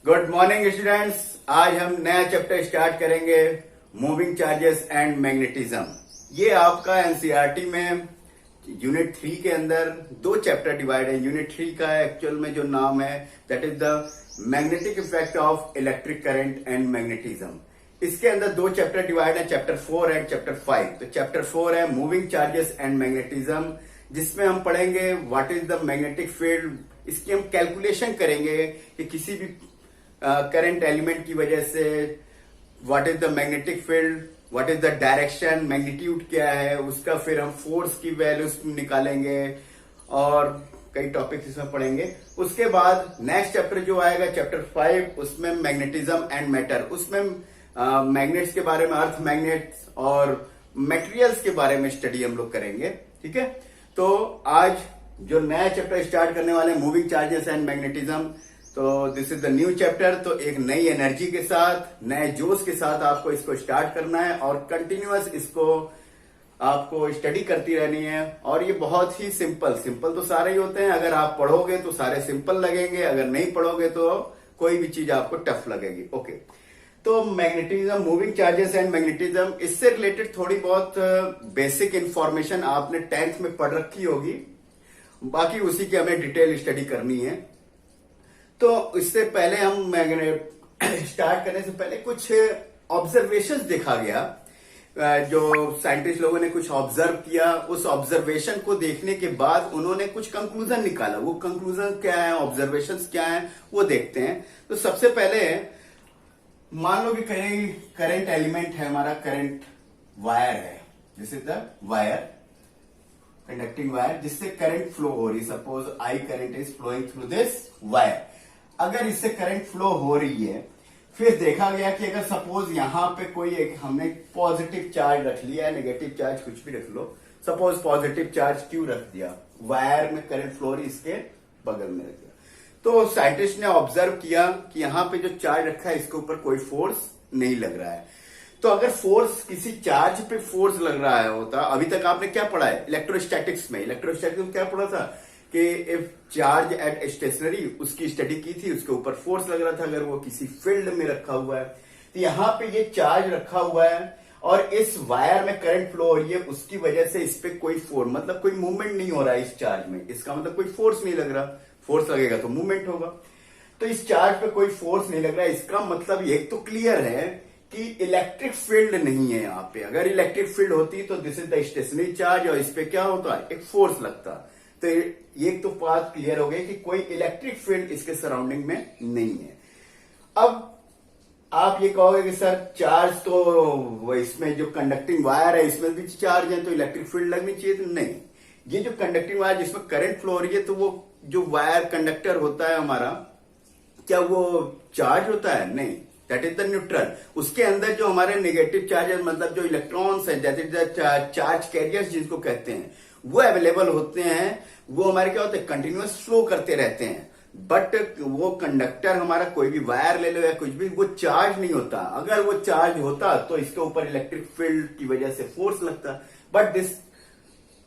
Good morning students. आज हम नया चैप्टर स्टार्ट करेंगे, मूविंग चार्जेस एंड मैग्नेटिज्म। ये आपका एनसीईआरटी में यूनिट 3 के अंदर दो चैप्टर डिवाइड है। यूनिट 3 का एक्चुअल में जो नाम है that is the magnetic effect of electric current and magnetism. इसके अंदर दो चैप्टर डिवाइड है, चैप्टर 4 एंड चैप्टर 5। तो चैप्टर 4 है मूविंग चार्जेस एंड मैग्नेटिज्म, जिसमें हम पढ़ेंगे what is the magnetic field. इसकी हम कैलकुलेशन करेंगे कि किसी भी करंट एलिमेंट की वजह से what is the magnetic field, what is the direction, magnitude क्या है उसका, फिर हम फोर्स की वैल्यूज निकालेंगे और कई टॉपिक्स इसमें पढ़ेंगे। उसके बाद नेक्स्ट चैप्टर जो आएगा चैप्टर 5, उसमें मैग्नेटिज्म एंड मैटर। उसमें मैग्नेट्स के बारे में, अर्थ मैग्नेट्स और मटेरियल्स के बारे में स्टडी हम लोग करेंगे। ठीक है, तो आज जो नया चैप्टर स्टार्ट करने वाले हैं मूविंग चार्जेस एंड मैग्नेटिज्म, तो this is the new chapter. तो एक नई एनर्जी के साथ, नए जोश के साथ आपको इसको स्टार्ट करना है और कंटिन्यूअस इसको आपको स्टडी करती रहनी है। और ये बहुत ही सिंपल तो सारे ही होते हैं। अगर आप पढ़ोगे तो सारे सिंपल लगेंगे, अगर नहीं पढ़ोगे तो कोई भी चीज आपको टफ लगेगी। ओके, तो magnetism, moving charges and magnetism, इससे रिलेटेड थोड़ी बहुत बेसिक इंफॉर्मेशन आपने 10th में पढ़ रखी होगी, बाकी उसी की हमें डिटेल स्टडी करनी है। तो इससे पहले हम स्टार्ट करने से पहले कुछ ऑब्जर्वेशंस देखा गया, जो साइंटिस्ट लोगों ने कुछ ऑब्जर्व किया। उस ऑब्जर्वेशन को देखने के बाद उन्होंने कुछ कंक्लूजन निकाला। वो कंक्लूजन क्या है, ऑब्जर्वेशंस क्या है, वो देखते हैं। तो सबसे पहले मान लो कि कहीं करंट एलिमेंट है, हमारा करंट वायर है, this is the wire, conducting wire, जिससे करंट फ्लो हो रही। Suppose I current is flowing through this wire. अगर इससे करंट फ्लो हो रही है, फिर देखा गया कि अगर सपोज यहां पे कोई एक हमने पॉजिटिव चार्ज रख लिया, नेगेटिव चार्ज कुछ भी रख लो, सपोज पॉजिटिव चार्ज क्यों रख दिया, वायर में करंट फ्लो रही, इसके बगल में रख दिया। तो साइंटिस्ट ने ऑब्जर्व किया कि यहां पे जो चार्ज रखा है इसके ऊपर कोई फोर्स नहीं लग रहा है। तो अगर फोर्स, किसी चार्ज पे फोर्स लग रहा है होता, अभी तक आपने क्या पढ़ा है इलेक्ट्रोस्टैटिक्स में क्या पढ़ा था कि इफ चार्ज एट स्टेशनरी, उसकी स्टडी की थी, उसके ऊपर फोर्स लग रहा था अगर वो किसी फील्ड में रखा हुआ है। तो यहां पे ये चार्ज रखा हुआ है और इस वायर में करंट फ्लो हो रही है, उसकी वजह से इस पे कोई फोर्स, मतलब कोई मूवमेंट नहीं हो रहा है इस चार्ज में। इसका मतलब कोई फोर्स नहीं लग रहा, फोर्स लगेगा तो मूवमेंट होगा। तो इस चार्ज पे कोई फोर्स नहीं लग रहा है, इसका मतलब एक तो क्लियर है कि इलेक्ट्रिक फील्ड नहीं है यहाँ पे। अगर इलेक्ट्रिक फील्ड होती तो this is the stationary charge और इस पे क्या होता, एक फोर्स लगता। तो ये तो बात क्लियर हो गई कि कोई इलेक्ट्रिक फील्ड इसके सराउंडिंग में नहीं है। अब आप ये कहोगे कि सर चार्ज तो इसमें जो कंडक्टिंग वायर है इसमें भी चार्ज है, तो इलेक्ट्रिक फील्ड लगनी चाहिए। तो नहीं, ये जो कंडक्टिंग वायर जिसमें करंट फ्लो हो रही है, तो वो जो वायर कंडक्टर होता है हमारा, क्या वो चार्ज होता है? नहीं, दैट इज द न्यूट्रल। उसके अंदर जो हमारे नेगेटिव चार्जेस, मतलब जो इलेक्ट्रॉन्स हैं, that is the charge carriers जिसको कहते हैं, वो अवेलेबल होते हैं। वो हमारे क्या होते हैं, कंटिन्यूअस फ्लो करते रहते हैं। बट वो कंडक्टर हमारा, कोई भी वायर ले लो या कुछ भी, वो चार्ज नहीं होता। अगर वो चार्ज होता तो इसके ऊपर इलेक्ट्रिक फील्ड की वजह से फोर्स लगता। बट दिस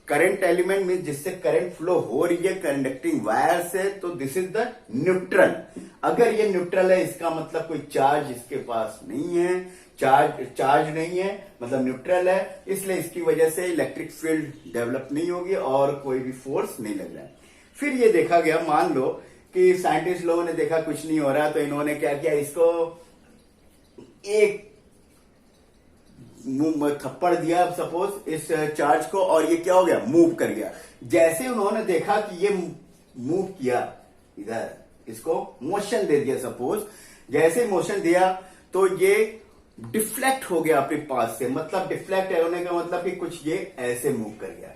करंट एलिमेंट में जिससे करंट फ्लो हो रही है कंडक्टिंग वायर से, तो दिस इज द न्यूट्रल। अगर ये न्यूट्रल है, इसका मतलब कोई चार्ज इसके पास नहीं है, चार्ज नहीं है, मतलब न्यूट्रल है, इसलिए इसकी वजह से इलेक्ट्रिक फील्ड डेवलप नहीं होगी और कोई भी फोर्स नहीं लग रहा है। फिर ये देखा गया, मान लो कि साइंटिस्ट लोगों ने देखा कुछ नहीं हो रहा, तो इन्होंने क्या किया, इसको एक थप्पड़ दिया सपोज इस चार्ज को, और ये क्या हो गया, मूव कर गया। जैसे उन्होंने देखा कि ये मूव किया, इधर इसको मोशन दे दिया सपोज, जैसे मोशन दिया तो ये डिफ्लेक्ट हो गया अपने पास से। मतलब डिफ्लेक्ट होने का मतलब कि कुछ ये ऐसे मूव कर गया।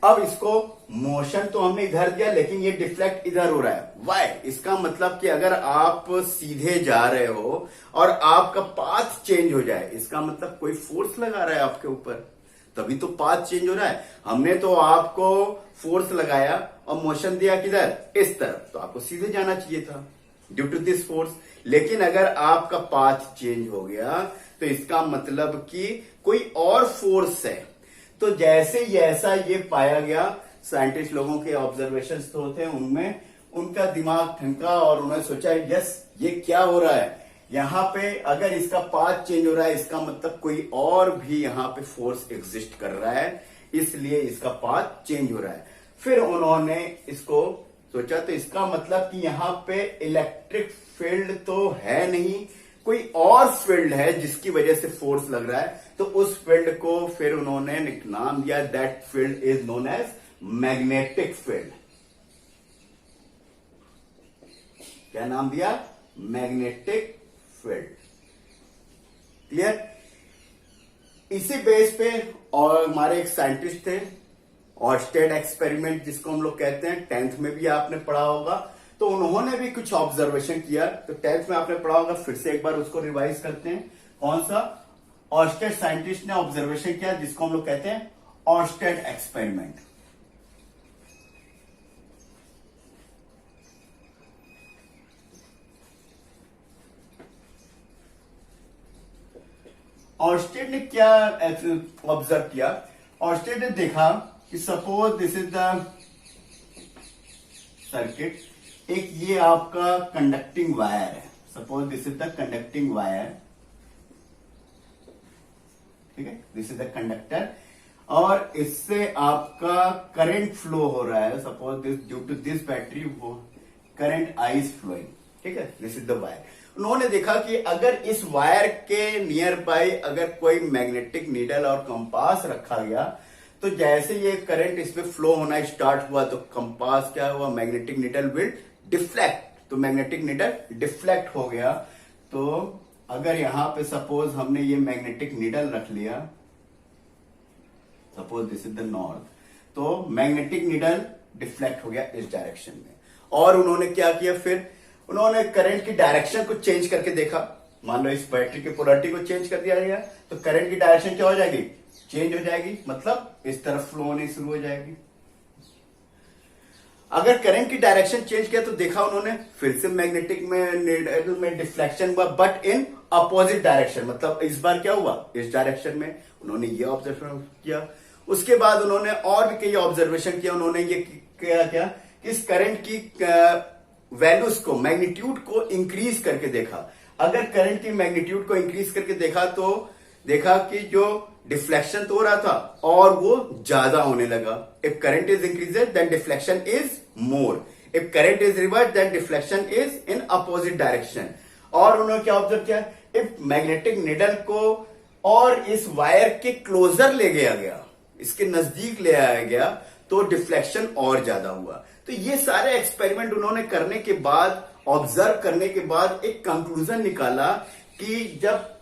अब इसको मोशन तो हमने इधर दिया, लेकिन ये डिफ्लेक्ट इधर हो रहा है। वाई? इसका मतलब कि अगर आप सीधे जा रहे हो और आपका पाथ चेंज हो जाए, इसका मतलब कोई फोर्स लगा रहा है आपके ऊपर, तभी तो पाथ चेंज हो रहा है। हमने तो आपको फोर्स लगाया और मोशन दिया किधर, इस तरफ, तो आपको सीधे जाना चाहिए था ड्यू टू दिस फोर्स। लेकिन अगर आपका पाथ चेंज हो गया तो इसका मतलब कि कोई और फोर्स है। तो जैसे ही ऐसा ये पाया गया, साइंटिस्ट लोगों के ऑब्जर्वेशंस तो होते हैं, उनमें उनका दिमाग ठनका और उन्होंने सोचा यस ये क्या हो रहा है, यहाँ पे अगर इसका पाथ चेंज हो रहा है, इसका मतलब कोई और भी यहाँ पे फोर्स एग्जिस्ट कर रहा है, इसलिए इसका पाथ चेंज हो रहा है। फिर उन्होंने इसको सोचा, तो इसका मतलब कि यहाँ पे इलेक्ट्रिक फील्ड तो है नहीं, कोई और फील्ड है जिसकी वजह से फोर्स लग रहा है। तो उस फील्ड को फिर उन्होंने एक नाम दिया, that field is known as magnetic field. क्या नाम दिया, मैग्नेटिक फील्ड। क्लियर। इसी बेस पे और हमारे एक साइंटिस्ट थे, ऑर्स्टेड एक्सपेरिमेंट जिसको हम लोग कहते हैं, 10th में भी आपने पढ़ा होगा। तो उन्होंने भी कुछ ऑब्जर्वेशन किया, तो 10th में आपने पढ़ा होगा, फिर से एक बार उसको रिवाइज करते हैं। कौन सा, ऑर्स्टेड साइंटिस्ट ने ऑब्जर्वेशन किया जिसको हम लोग कहते हैं ऑर्स्टेड एक्सपेरिमेंट। ऑर्स्टेड ने क्या ऑब्जर्व किया, ऑर्स्टेड ने देखा कि suppose this is the circuit, एक ये आपका कंडक्टिंग वायर है, suppose this is the conducting wire, ठीक है, दिस इज द कंडक्टर, और इससे आपका करंट फ्लो हो रहा है, suppose this due to this battery वो करंट आई इज फ्लोइंग, ठीक है, दिस इज द वायर। उन्होंने देखा कि अगर इस वायर के नियर बाय अगर कोई मैग्नेटिक नीडल और कंपास रखा गया, तो जैसे ये करंट इसमें फ्लो होना स्टार्ट हुआ, तो कंपास क्या हुआ, मैग्नेटिक नीडल विल डिफ्लेक्ट, तो मैग्नेटिक नीडल डिफ्लेक्ट हो गया। तो अगर यहां पे सपोज हमने ये मैग्नेटिक नीडल रख लिया, suppose this is the north, तो मैग्नेटिक नीडल डिफ्लेक्ट हो गया इस डायरेक्शन में। और उन्होंने क्या किया, फिर उन्होंने करंट की डायरेक्शन को चेंज करके देखा, मान लो इस बैटरी की पोलैरिटी को चेंज कर दिया गया, तो करंट की डायरेक्शन क्या हो जाएगी, चेंज हो जाएगी, मतलब इस तरफ फ्लो होनी शुरू हो जाएगी। अगर करंट की डायरेक्शन चेंज किया तो देखा उन्होंने फिर से मैग्नेटिक में डिफ्लेक्शन हुआ, बट इन अपोजिट डायरेक्शन, मतलब इस बार क्या हुआ, इस डायरेक्शन में। उन्होंने ये ऑब्जर्वेशन किया। उसके बाद उन्होंने और भी कई ऑब्जर्वेशन किया। उन्होंने ये क्या कि इस करंट की वैल्यूज को, मैग्नीट्यूड को इंक्रीज करके देखा। अगर करंट की मैग्नीट्यूड को इंक्रीज करके देखा तो देखा कि जो डिफ्लेक्शन तो हो रहा था और वो ज्यादा होने लगा। If current is increased then deflection is more, if current is reverse then deflection is in opposite direction. और उन्होंने क्या ऑब्जर्व किया, इफ मैग्नेटिक निडल को और इस वायर के क्लोजर ले गया, इसके नजदीक ले आया गया, तो डिफ्लेक्शन और ज्यादा हुआ। तो ये सारे एक्सपेरिमेंट उन्होंने करने के बाद, ऑब्जर्व करने के बाद एक कंक्लूजन निकाला कि जब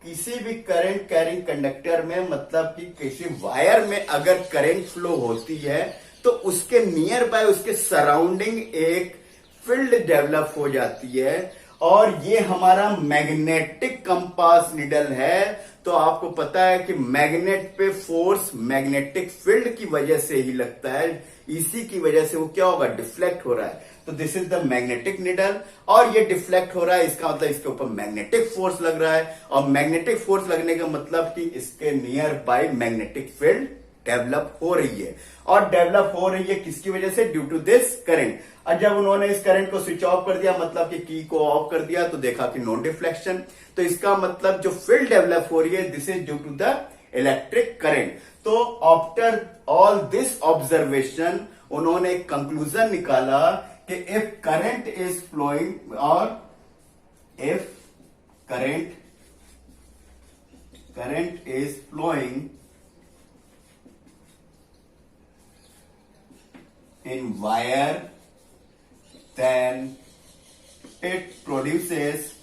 किसी भी करंट कैरिंग कंडक्टर में, मतलब कि किसी वायर में अगर करंट फ्लो होती है तो उसके नियर बाय, उसके सराउंडिंग एक फील्ड डेवलप हो जाती है। और ये हमारा मैग्नेटिक कंपास निडल है। तो आपको पता है कि मैग्नेट पे फोर्स मैग्नेटिक फील्ड की वजह से ही लगता है, इसी की वजह से वो क्या होगा, डिफ्लेक्ट हो रहा है। तो this is the magnetic needle, और ये डिफ्लेक्ट हो रहा है, इसका मतलब इसके ऊपर मैग्नेटिक फोर्स लग रहा है। और मैग्नेटिक फोर्स लगने का मतलब कि इसके near by magnetic field develop हो रही है। और डेवलप हो रही है किसकी वजह से, ड्यू टू दिस करंट। और जब उन्होंने इस करंट को स्विच ऑफ कर दिया, मतलब कि की को ऑफ कर दिया, तो देखा कि नो डिफ्लेक्शन। तो इसका मतलब जो फील्ड डेवलप हो रही है, this is due to the electric current. तो आफ्टर ऑल दिस ऑब्जर्वेशन उन्होंने एक कंक्लूजन निकाला कि इफ करंट इज फ्लोइंग, और if current is flowing in wire, then it produces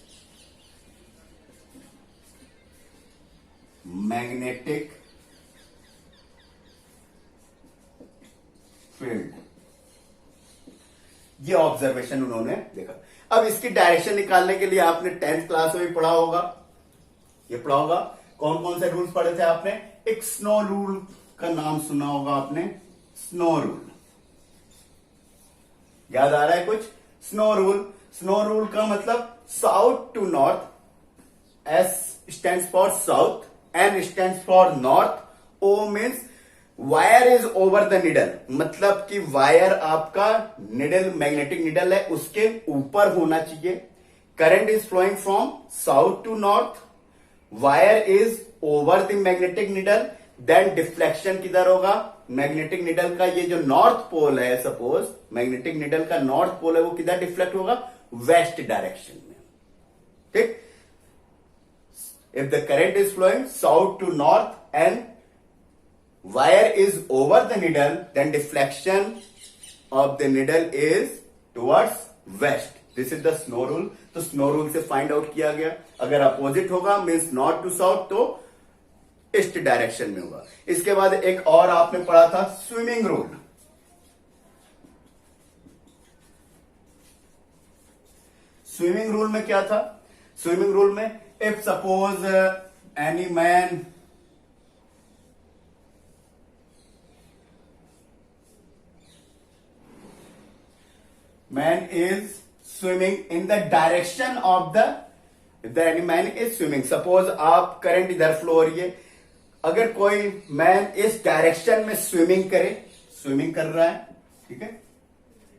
magnetic field। ये ऑब्जर्वेशन उन्होंने देखा। अब इसकी डायरेक्शन निकालने के लिए आपने 10th क्लास में भी पढ़ा होगा, ये पढ़ा होगा। कौन कौन से रूल्स पढ़े थे आपने, एक स्नो रूल का नाम सुना होगा आपने, स्नो रूल, याद आ रहा है कुछ, स्नो रूल का मतलब south to north, S stands for south, N stands for north, O means wire is over the needle, मतलब कि वायर आपका निडल, मैग्नेटिक निडल है, उसके ऊपर होना चाहिए। Current is flowing from south to north, wire is over the magnetic needle, then deflection किधर होगा, मैग्नेटिक निडल का ये जो नॉर्थ पोल है, सपोज मैग्नेटिक निडल का नॉर्थ पोल है, वो किधर डिफ्लेक्ट होगा, वेस्ट डायरेक्शन में, ठीक। If the current is flowing south to north and wire is over the needle, then deflection of the needle is towards west. This is the Snow rule. तो Snow rule से find out किया गया, अगर opposite होगा means north to south तो east direction में होगा। इसके बाद एक और आपने पढ़ा था स्विमिंग रूल। स्विमिंग रूल में क्या था, स्विमिंग रूल में if suppose any man is swimming in the direction of the any man is swimming, suppose आप करंट इधर फ्लो हो रही है, अगर कोई मैन इस डायरेक्शन में स्विमिंग कर रहा है, ठीक है,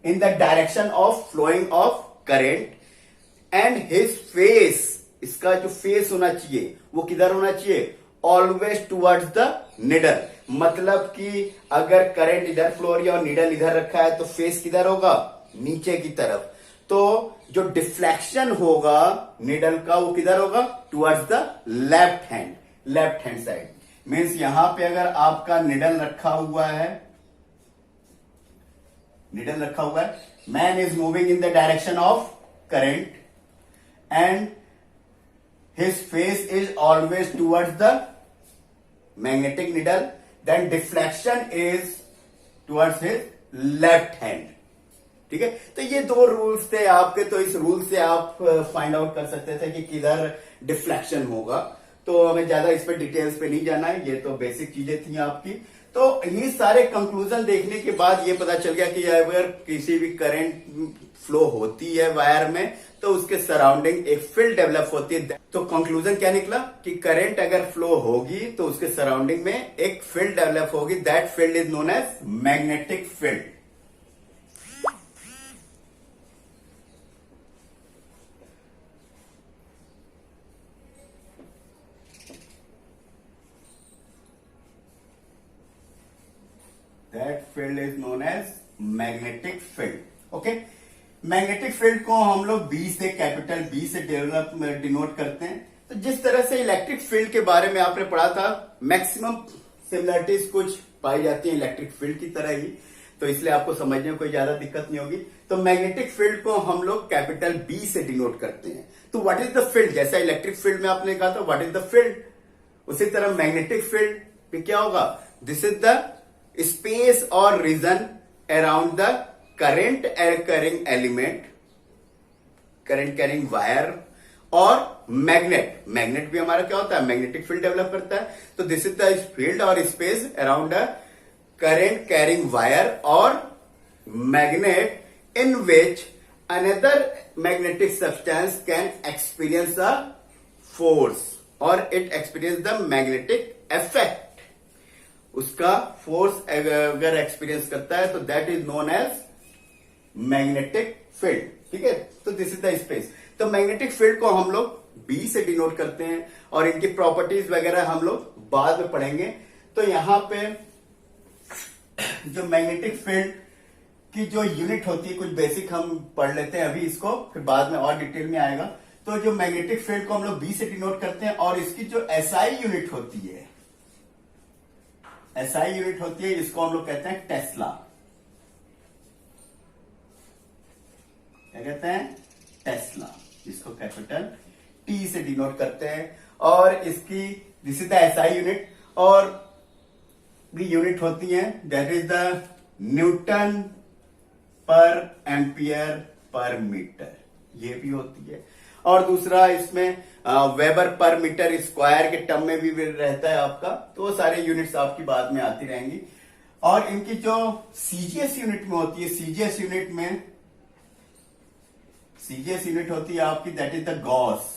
in the direction of flowing of current and his face, इसका जो फेस होना चाहिए वो किधर होना चाहिए, ऑलवेज टुवर्ड्स द निडल, मतलब कि अगर करंट इधर फ्लो हो रही है और निडल इधर रखा है तो फेस किधर होगा, नीचे की तरफ, तो जो डिफ्लेक्शन होगा निडल का वो किधर होगा, towards the left hand side. Means यहां पे अगर आपका निडल रखा हुआ है, man is moving in the direction of current and his face is always towards the magnetic needle, then deflection is towards his left hand, ठीक है। तो ये दो रूल्स थे आपके, तो इस रूल से आप फाइंड आउट कर सकते थे कि किधर डिफ्लेक्शन होगा, तो हमें ज्यादा इस पे डिटेल्स पे नहीं जाना है, ये तो बेसिक चीजें थी आपकी। तो ये सारे कंक्लूजन देखने के बाद ये पता चल गया कि अगर किसी भी करंट फ्लो होती है वायर में तो उसके सराउंडिंग एक फील्ड डेवलप होती है। तो कंक्लूजन क्या निकला कि करंट अगर फ्लो होगी तो उसके सराउंडिंग में एक फील्ड डेवलप होगी, that field is known as magnetic field. That field is known as magnetic field. Okay? Magnetic field को हम लोग बी से, कैपिटल बी से डेवलप डिनोट करते हैं। तो जिस तरह से इलेक्ट्रिक फील्ड के बारे में आपने पढ़ा था, मैक्सिमम सिमिलरिटीज कुछ पाई जाती है इलेक्ट्रिक फील्ड की तरह ही, तो इसलिए आपको समझने में कोई ज्यादा दिक्कत नहीं होगी। तो मैग्नेटिक फील्ड को हम लोग कैपिटल बी से डिनोट करते हैं। तो व्हाट इज द फील्ड, जैसा इलेक्ट्रिक फील्ड में आपने कहा था व्हाट इज द फील्ड, उसी तरह मैग्नेटिक फील्ड पे क्या होगा, दिस इज द स्पेस और region around the current carrying element, current carrying wire और मैग्नेट भी हमारा क्या होता है, मैग्नेटिक फील्ड डेवलप करता है। तो दिस इज द फील्ड और space around the current carrying wire और magnet in which another magnetic substance can experience the force और it experience the magnetic effect. उसका फोर्स अगर एक्सपीरियंस करता है तो that is known as magnetic field, ठीक है। तो दिस इज द स्पेस। तो मैग्नेटिक फील्ड को हम लोग बी से डिनोट करते हैं और इनकी प्रॉपर्टीज वगैरह हम लोग बाद में पढ़ेंगे। तो यहां पे जो मैग्नेटिक फील्ड की जो यूनिट होती है, कुछ बेसिक हम पढ़ लेते हैं अभी इसको, फिर बाद में और डिटेल में आएगा। तो जो मैग्नेटिक फील्ड को हम लोग बी से डिनोट करते हैं और इसकी जो एसआई यूनिट होती है, एसआई यूनिट होती है, इसको हम लोग कहते हैं टेस्ला। क्या कहते हैं, टेस्ला, जिसको कैपिटल टी से डिनोट करते हैं। और इसकी this is the SI unit और भी यूनिट होती है, दैट इज द न्यूटन पर एम्पियर पर मीटर, ये भी होती है। और दूसरा इसमें वेबर पर मीटर स्क्वायर के टर्म में भी रहता है आपका। तो वो सारे यूनिट्स आपकी बाद में आती रहेंगी। और इनकी जो सीजीएस यूनिट में होती है, सीजीएस यूनिट होती है आपकी, दैट इज द गॉस,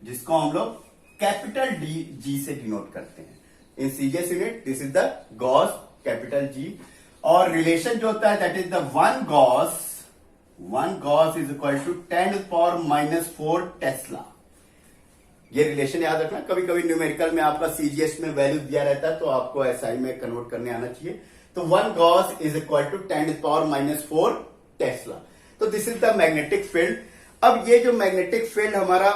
जिसको हम लोग कैपिटल जी से डिनोट करते हैं। In CGS unit this is the gauss, capital G. और रिलेशन जो होता है that is the one gauss 1 gauss is equal to 10⁻⁴ tesla. ये रिलेशन याद रखना, कभी कभी न्यूमेरिकल में आपका सीजीएस में वैल्यू दिया रहता है तो आपको एसआई में कन्वर्ट करने आना चाहिए। तो 1 gauss is equal to 10⁻⁴ tesla. तो this is the magnetic field. अब ये जो मैग्नेटिक फील्ड हमारा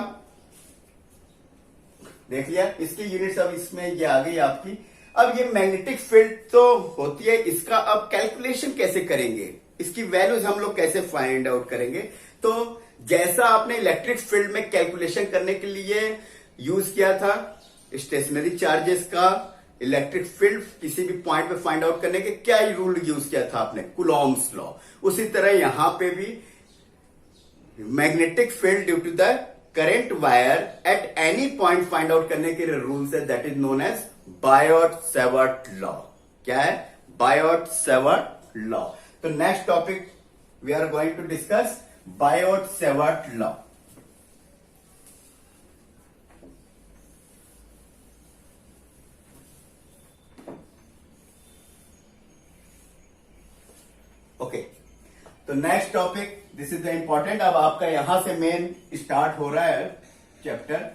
देख लिया, इसकी यूनिट्स अब इसमें ये आ गई आपकी। अब ये मैग्नेटिक फील्ड तो होती है, इसका अब कैलकुलेशन कैसे करेंगे, इसकी वैल्यूज हम लोग कैसे फाइंड आउट करेंगे। तो जैसा आपने इलेक्ट्रिक फील्ड में कैलकुलेशन करने के लिए यूज किया था स्टेशनरी चार्जेस का, इलेक्ट्रिक फील्ड किसी भी पॉइंट पे फाइंड आउट करने के क्या रूल यूज किया था आपने, कूलॉम्स लॉ। उसी तरह यहां पे भी magnetic field due to the current wire at any point find out करने के रूल्स है, that is known as Biot Savart law. क्या है? Biot Savart law. तो next topic we are going to discuss Biot Savart law. Okay, तो next topic, this is the important. अब आपका यहां से मेन स्टार्ट हो रहा है चैप्टर।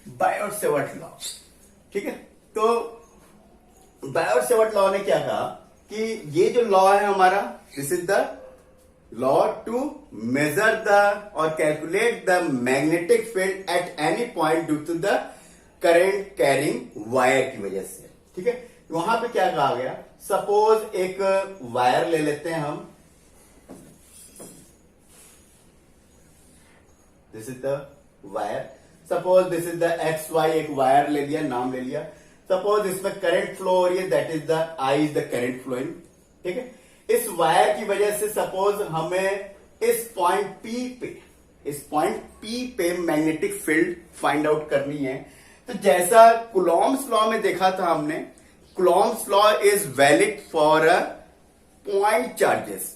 Biot-Savart law. ठीक है, तो बायोट-सेवर्ट लॉ ने क्या कहा कि ये जो लॉ है हमारा, this is the law to measure the और calculate the magnetic field at any point due to the current carrying wire की वजह से। ठीक है, वहां पे क्या कहा गया, सपोज एक वायर ले लेते हैं हम, this is the wire, suppose this is the XY, एक वायर ले लिया, नाम ले लिया। सपोज इसमें करंट फ्लो हो रही है, that is the I is the current flowing. ठीक है, इस वायर की वजह से सपोज हमें इस पॉइंट P पे मैग्नेटिक फील्ड फाइंड आउट करनी है। तो जैसा कूलॉम्स लॉ में देखा था हमने, Coulomb's law is valid for point charges,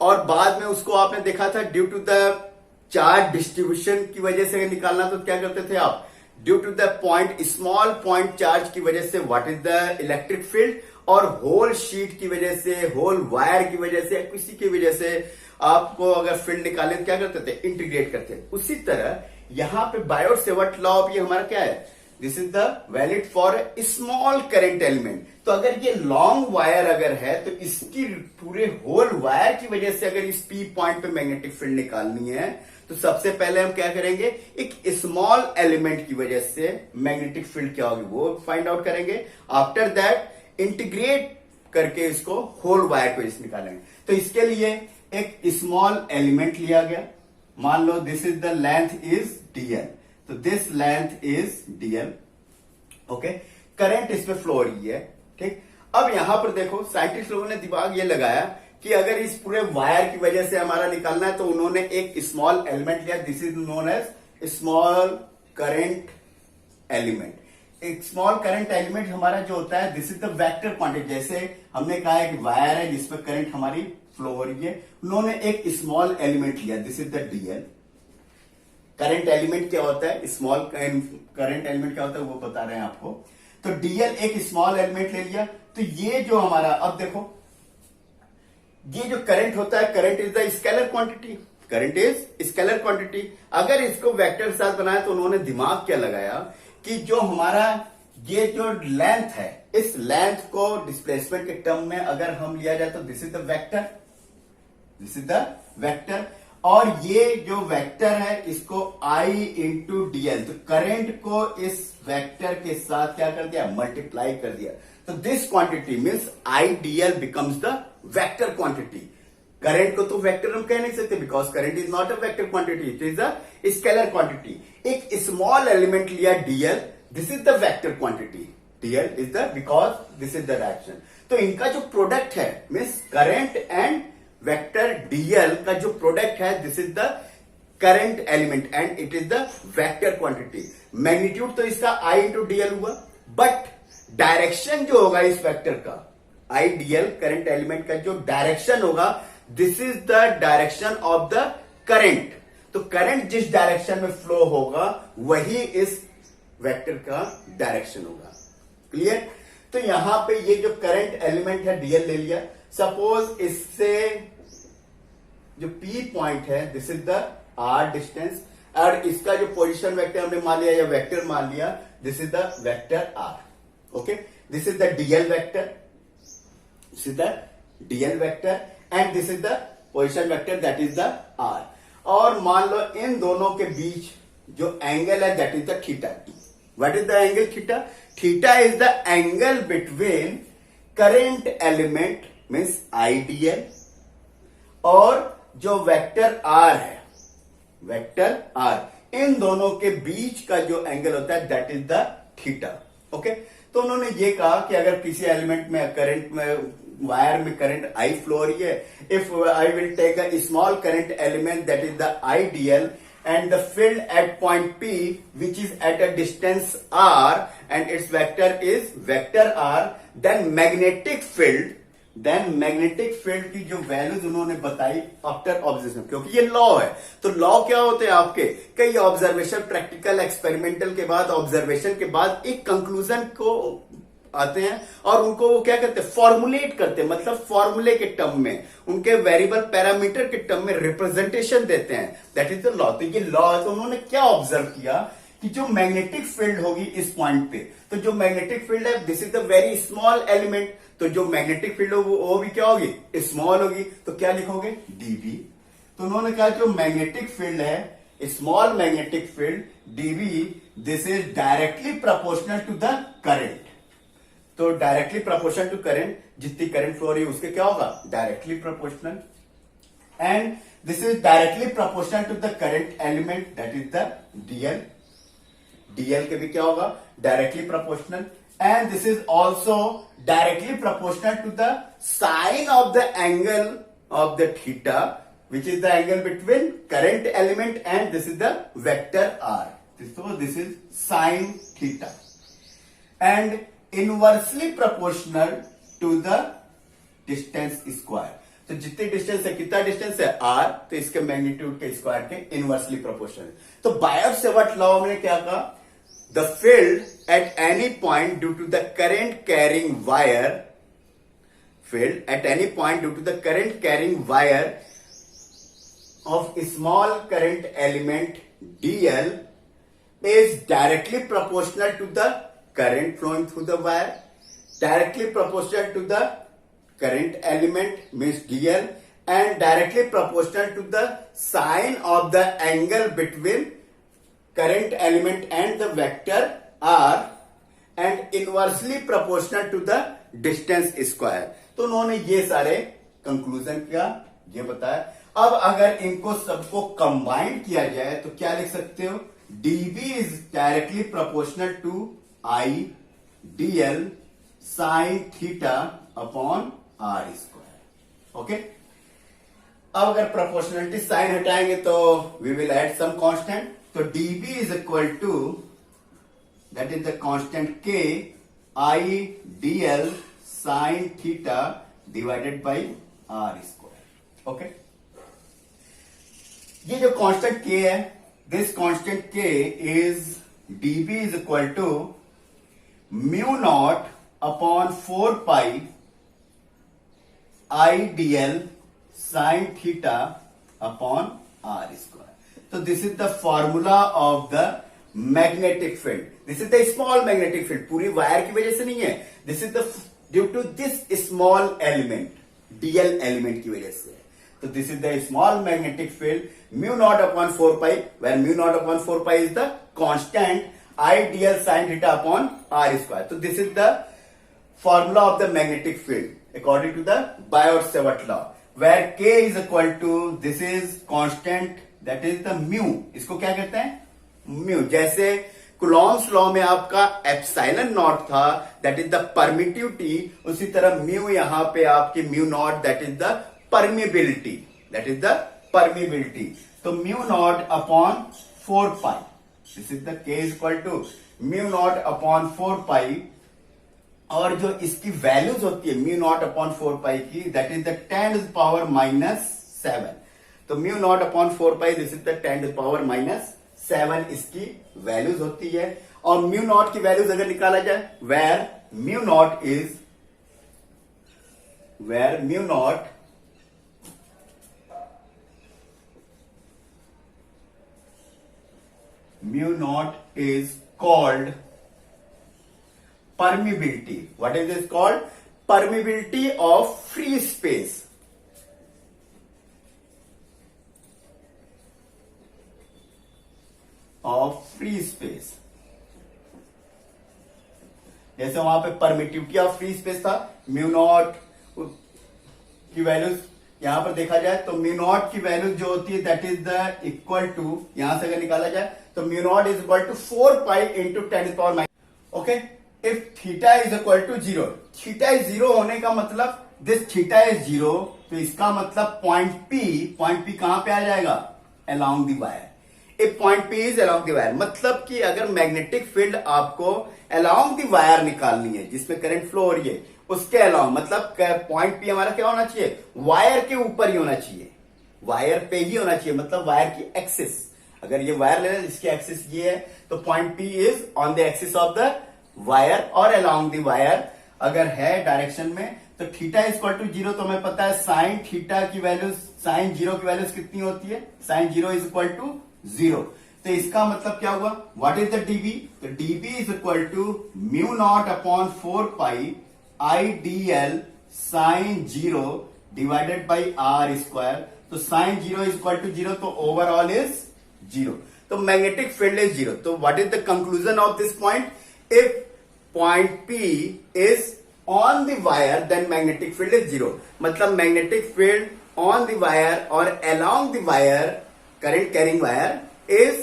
और बाद में उसको आपने देखा था due to the charge distribution की वजह से निकालना। तो क्या करते थे आप, due to the point, small point charge की वजह से what is the electric field, और होल शीट की वजह से, होल वायर की वजह से, किसी की वजह से आपको अगर फील्ड निकाले तो क्या करते थे, इंटीग्रेट करते थे। उसी तरह यहां पे बायोट-सेवर्ट लॉ भी हमारा क्या है, this is the valid for small current element. तो अगर ये लॉन्ग वायर अगर है तो इसकी पूरे होल वायर की वजह से अगर इस P पॉइंट पे मैग्नेटिक फील्ड निकालनी है तो सबसे पहले हम क्या करेंगे, एक स्मॉल एलिमेंट की वजह से मैग्नेटिक फील्ड क्या होगी वो फाइंड आउट करेंगे। आफ्टर दैट इंटीग्रेट करके इसको होल वायर को इस निकालेंगे। तो इसके लिए एक स्मॉल एलिमेंट लिया गया, मान लो this is the length is dl, तो this length is dl। Okay, current इसमें फ्लो हो रही है। ठीक, अब यहां पर देखो साइंटिस्ट लोगों ने दिमाग ये लगाया कि अगर इस पूरे वायर की वजह से हमारा निकालना है तो उन्होंने एक स्मॉल एलिमेंट लिया, this is known as small current element. एक स्मॉल करंट एलिमेंट हमारा जो होता है, this is the vector quantity. जैसे हमने कहा है कि वायर है जिसमें करंट हमारी फ्लो हो रही है, उन्होंने एक स्मॉल एलिमेंट लिया, this is the dl। Current element क्या होता है, स्मॉल करंट एलिमेंट क्या होता है वो बता रहे हैं आपको। तो dl एक स्मॉल एलिमेंट ले लिया। तो ये जो हमारा, अब देखो ये जो करंट होता है, current is the scalar quantity, current is scalar quantity. अगर इसको वेक्टर के साथ बनाया तो उन्होंने दिमाग क्या लगाया कि जो हमारा ये जो लेंथ है, इस लेंथ को डिस्प्लेसमेंट के टर्म में अगर हम लिया जाए तो this is the vector, this is the vector. और ये जो वेक्टर है इसको I इंटू dl, तो करंट को इस वेक्टर के साथ क्या कर दिया, मल्टीप्लाई कर दिया। तो this quantity means I dl becomes the vector quantity. Current को तो वेक्टर हम कह नहीं सकते because current is not a vector quantity, it is a scalar quantity. एक स्मॉल एलिमेंट लिया dl, this is the vector quantity, dl is the, because this is the direction. तो इनका जो प्रोडक्ट है means current and vector dl का जो product है, this is the current element and it is the vector quantity. Magnitude तो इसका I into dl हुआ, बट डायरेक्शन जो होगा इस वेक्टर का, आइडियल करंट एलिमेंट का जो डायरेक्शन होगा, this is the direction of the current. तो करंट जिस डायरेक्शन में फ्लो होगा वही इस वेक्टर का डायरेक्शन होगा। क्लियर? तो यहां पे ये जो करंट एलिमेंट है डीएल ले लिया। सपोज इससे जो पी पॉइंट है, this is the R distance, और इसका जो पोजीशन वेक्टर हमने मान लिया या वेक्टर मान लिया, this is the vector R. Okay, this is the DL vector, this is the DL vector and this is the position vector, that is the R. और मान लो इन दोनों के बीच जो एंगल है that is the theta. What is the angle theta? Theta is the angle between current element means ideal और जो vector are है, vector are, इन दोनों के बीच का जो एंगल होता है that is the theta. Okay, तो उन्होंने ये कहा कि अगर किसी एलिमेंट में करंट में वायर में करंट आई फ्लो हो रही है, if I will take a small current element that is the ideal and the field at point P which is at a distance r and its vector is vector r, then magnetic field की जो values उन्होंने बताई after observation, क्योंकि ये law है। तो law क्या होते हैं आपके, कई ऑब्जर्वेशन, प्रैक्टिकल, एक्सपेरिमेंटल के बाद, ऑब्जर्वेशन के बाद एक कंक्लूजन को आते हैं और उनको वो क्या करते हैं, फॉर्मुलेट करते हैं, मतलब फॉर्मूले के टर्म में, उनके वेरिएबल पैरामीटर के टर्म में रिप्रेजेंटेशन देते हैं, दैट इज द लॉ। तो ये लॉ है। तो उन्होंने क्या ऑब्जर्व किया कि जो मैग्नेटिक फील्ड होगी इस पॉइंट पे, तो जो मैग्नेटिक फील्ड है this is the very small element, तो जो मैग्नेटिक फील्ड होगी वो भी क्या होगी, स्मॉल होगी। तो क्या लिखोगे, डीबी। तो उन्होंने कहा जो मैग्नेटिक फील्ड है, small magnetic field DB, this is directly proportional to the current. तो डायरेक्टली प्रोपोर्शनल टू करंट, जितनी करंट फ्लो रही है उसके क्या होगा, directly proportional, and this is directly proportional to the current element that is the DL. DL के भी क्या होगा, directly proportional, and this is also directly proportional to the sine of the angle of the theta which is the angle between current element and this is the vector r. So this is sin theta and inversely proportional to the distance square. तो जितनी distance है, कितना distance है, r, तो इसके magnitude के square के inversely proportional. तो बायर-सेवर्ट लॉ में क्या कहा, the field at any point due to the current carrying wire, field at any point due to the current carrying wire of small current element dl is directly proportional to the current flowing through the wire, directly proportional to the current element means dl, and directly proportional to the sine of the angle between current element and the vector r, and inversely proportional to the distance square. तो उन्होंने ये सारे conclusion किया, ये बताया। अब अगर इनको सबको कंबाइन किया जाए तो क्या लिख सकते हो, dB is directly proportional to I dl sine theta upon r square. Okay, अब अगर प्रोपोर्शनलिटी साइन हटाएंगे तो we will add some constant. तो dB is equal to, that is the constant k I dl sine theta divided by r square. Okay, ये जो constant k है, this constant k is dB is equal to mu naught upon 4 pi I dl sine theta upon r square. तो this is the formula of the magnetic field. This is the small magnetic field, पूरी wire की वजह से नहीं है, this is the due to this small element, dl element की वजह से। So this is the small magnetic field mu naught upon 4 pi, where mu naught upon 4 pi is the constant I dl sin theta upon r square. So this is the formula of the magnetic field according to the Biot-Savart law, where k is equal to, this is constant, that is the mu. इसको क्या कहते हैं, mu। जैसे Coulomb's law में आपका epsilon not था, that is the permittivity, उसी तरह म्यू यहां पे आपकी mu naught, that is the permeability, that is the permeability. So mu naught upon 4 pi, this is the k is equal to mu naught upon 4 pi और जो इसकी values होती है म्यू नॉट अपॉन 4 पाई की, that is the 10⁻⁷ तो mu naught upon 4 pi this is the 10⁻⁷ इसकी values होती है। और म्यू नॉट की वैल्यूज अगर निकाला जाए, where mu naught is called permeability. What is this called? Permeability of free space. जैसे वहां पे परमिटिविटी ऑफ फ्री स्पेस था, म्यू नॉट की वैल्यूज यहां पर देखा जाए तो म्यू नॉट की वैल्यूज जो होती है that is the equal to, यहां से अगर निकाला जाए तो mu naught is equal to 4 pi into 10⁻⁻। Okay, if theta is equal to 0, theta is 0 होने का मतलब दिस थीटा इज 0, तो इसका मतलब पॉइंट पी कहां पे आ जाएगा? Along the wire. If point P is along the wire, मतलब कि अगर मैग्नेटिक फील्ड आपको अलोंग द वायर निकालनी है जिसमें करंट फ्लो हो रही है, उसके अलावा मतलब पॉइंट पी हमारा क्या होना चाहिए? वायर के ऊपर ही होना चाहिए, वायर पे ही होना चाहिए, मतलब वायर की एक्सिस। अगर ये वायर ले रहे जिसकी एक्सिस ये है तो point P is on the axis of the wire और अलोंग द वायर अगर है डायरेक्शन में, तो थीटा इज इक्वल टू 0, तो हमें पता है साइन थीटा की वैल्यूज, साइन 0 की वैल्यूज कितनी होती है? Sine 0 is equal to 0। तो इसका मतलब क्या हुआ? What is the dB? तो dB is equal to mu naught upon 4 pi I d l sine 0 divided by r square. तो साइन 0 इज इक्वल टू 0, तो ओवरऑल इज 0, तो मैग्नेटिक फील्ड इज 0। तो what is the conclusion of this point? If point P is on the wire then magnetic field is 0, मतलब magnetic field on the wire और along the wire current carrying wire is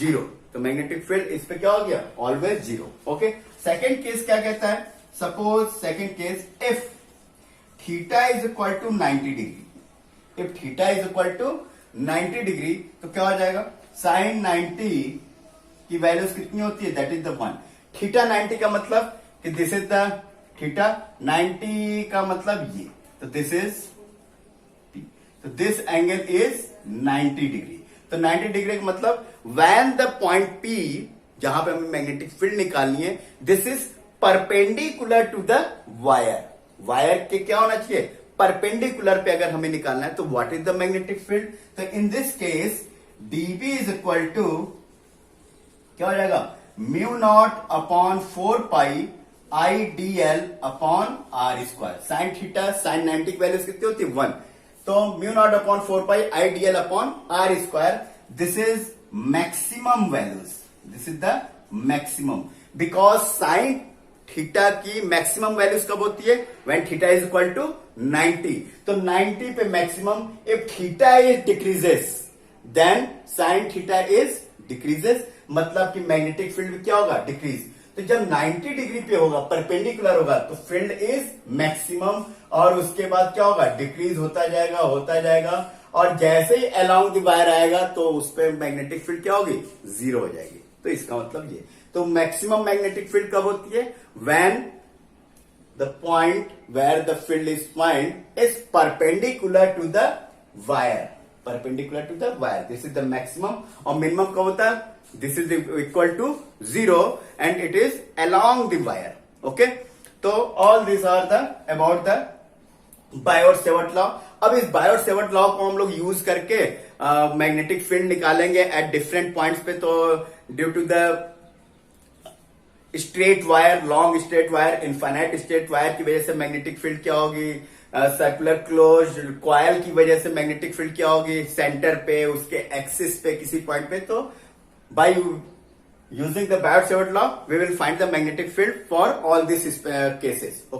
0, तो magnetic field इस पे क्या हो गया? Always 0। Okay, second case क्या कहता है? Suppose second case, if theta is equal to 90 degree, if theta is equal to 90 degree तो क्या हो जाएगा? साइन 90 की वैल्यूज कितनी होती है? That is the 1। थीटा 90 का मतलब कि दिस इज द थीटा, 90 का मतलब ये, तो दिस इज P, तो दिस एंगल इज 90 डिग्री। तो 90 डिग्री का मतलब व्हेन द पॉइंट P जहां पे हमें मैग्नेटिक फील्ड निकालनी है, this is perpendicular to the wire. Wire के क्या होना चाहिए? परपेंडिकुलर पे अगर हमें निकालना है तो what is the magnetic field? तो in this case dB is equal to क्या हो जाएगा? Mu naught upon 4 pi I d l upon r square. Sine theta sine 90 की वैल्यूज कितनी होती है? 1, तो mu naught upon 4 pi I d l upon r square, this is maximum values, this is the maximum, because sine theta की maximum values कब होती है? When theta is equal to 90, तो 90 पे maximum. If theta is decreases then sine theta is decreases, मतलब कि magnetic field क्या होगा? डिक्रीज। तो जब 90 डिग्री पे होगा, परपेंडिकुलर होगा, तो फील्ड इज मैक्सिमम, और उसके बाद क्या होगा? डिक्रीज होता जाएगा, और जैसे ही अलोंग द वायर आएगा तो उस पर मैग्नेटिक फील्ड क्या होगी? 0 हो जाएगी। तो इसका मतलब ये, तो मैक्सिमम मैग्नेटिक फील्ड कब होती है? When the point where the field is point is perpendicular to the wire, perpendicular to the wire, this is the maximum. और मिनिमम कब होता है? This is equal to 0 and it is along the wire. Okay, तो all these are the about the Biot-Savart law। अब इस Biot-Savart law को हम लोग यूज करके मैग्नेटिक फील्ड निकालेंगे एट डिफरेंट पॉइंट्स पे। तो due to the straight wire, long straight wire, infinite straight wire की वजह से मैग्नेटिक फील्ड क्या होगी? सर्कुलर क्लोज कॉइल की वजह से मैग्नेटिक फील्ड क्या होगी? सेंटर पे, उसके एक्सिस पे, किसी पॉइंट पे। तो by using the Biot-Savart law we will find the magnetic field for all these cases। Okay।